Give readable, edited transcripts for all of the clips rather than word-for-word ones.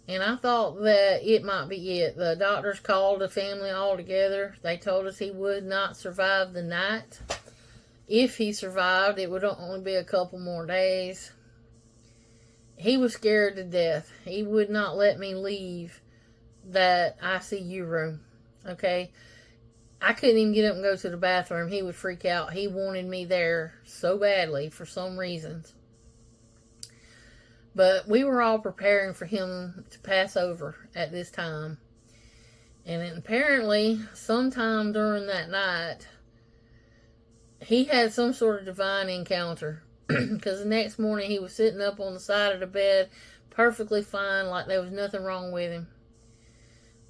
And I thought that it might be it. The doctors called the family all together. They told us he would not survive the night. If he survived, it would only be a couple more days. He was scared to death. He would not let me leave that ICU room. Okay? I couldn't even get up and go to the bathroom. He would freak out. He wanted me there so badly for some reasons. But we were all preparing for him to pass over at this time. And apparently, sometime during that night, he had some sort of divine encounter. Because the next morning, he was sitting up on the side of the bed, perfectly fine, like there was nothing wrong with him.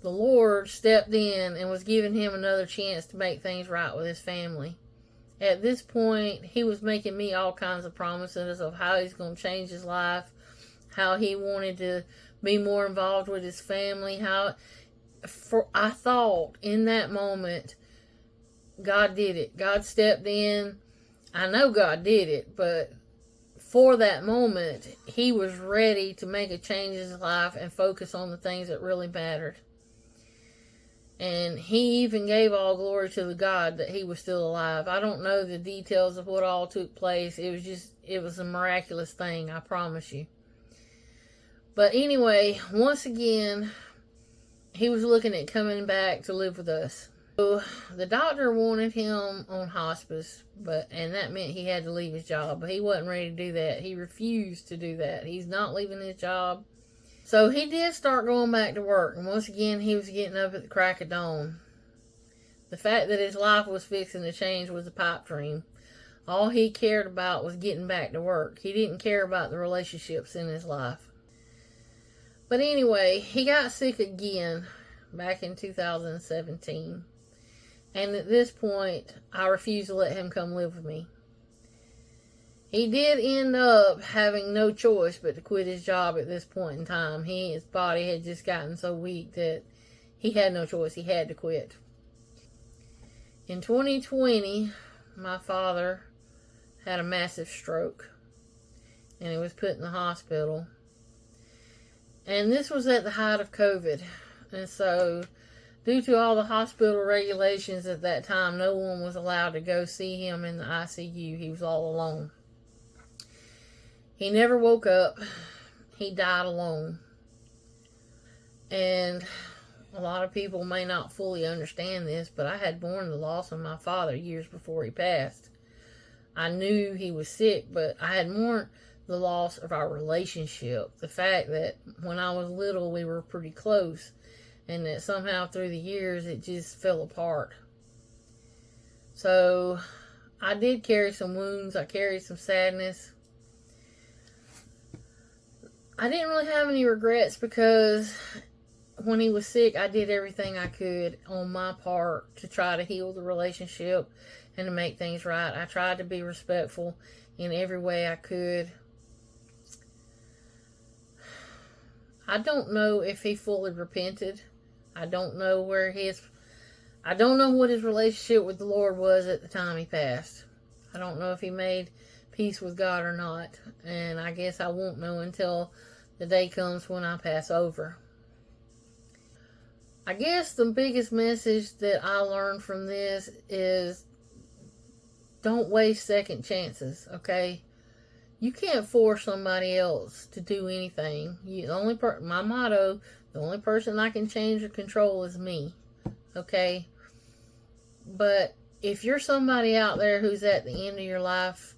The Lord stepped in and was giving him another chance to make things right with his family. At this point, he was making me all kinds of promises of how he's going to change his life, how he wanted to be more involved with his family, I thought in that moment, God did it. God stepped in. I know God did it, but for that moment, he was ready to make a change in his life and focus on the things that really mattered. And he even gave all glory to the God that he was still alive. I don't know the details of what all took place. It was a miraculous thing, I promise you. But anyway, once again, he was looking at coming back to live with us. So the doctor wanted him on hospice, and that meant he had to leave his job. But he wasn't ready to do that. He refused to do that. He's not leaving his job. So he did start going back to work. And once again, he was getting up at the crack of dawn. The fact that his life was fixing to change was a pipe dream. All he cared about was getting back to work. He didn't care about the relationships in his life. But anyway, he got sick again back in 2017. And at this point, I refused to let him come live with me. He did end up having no choice but to quit his job at this point in time. His body had just gotten so weak that he had no choice. He had to quit. In 2020, my father had a massive stroke. And he was put in the hospital. And this was at the height of COVID. And so, due to all the hospital regulations at that time, no one was allowed to go see him in the ICU. He was all alone. He never woke up. He died alone. And a lot of people may not fully understand this, but I had mourned the loss of my father years before he passed. I knew he was sick, but I had mourned the loss of our relationship. The fact that when I was little, we were pretty close. And that somehow through the years, it just fell apart. So, I did carry some wounds. I carried some sadness. I didn't really have any regrets because when he was sick, I did everything I could on my part to try to heal the relationship and to make things right. I tried to be respectful in every way I could. I don't know if he fully repented. I don't know what his relationship with the Lord was at the time he passed. I don't know if he made peace with God or not. And I guess I won't know until the day comes when I pass over. I guess the biggest message that I learned from this is don't waste second chances, okay? You can't force somebody else to do anything. My motto, the only person I can change or control is me. Okay? But if you're somebody out there who's at the end of your life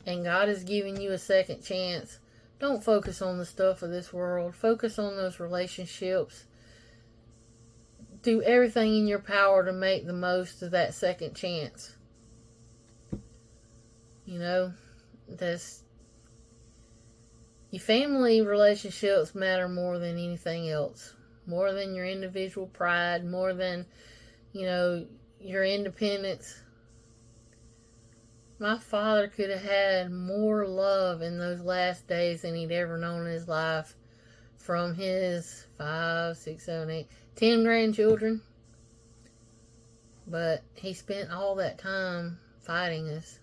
and God is giving you a second chance, don't focus on the stuff of this world. Focus on those relationships. Do everything in your power to make the most of that second chance. Your family relationships matter more than anything else. More than your individual pride. More than, your independence. My father could have had more love in those last days than he'd ever known in his life from his 5, 6, 7, 8, 10 grandchildren. But he spent all that time fighting us.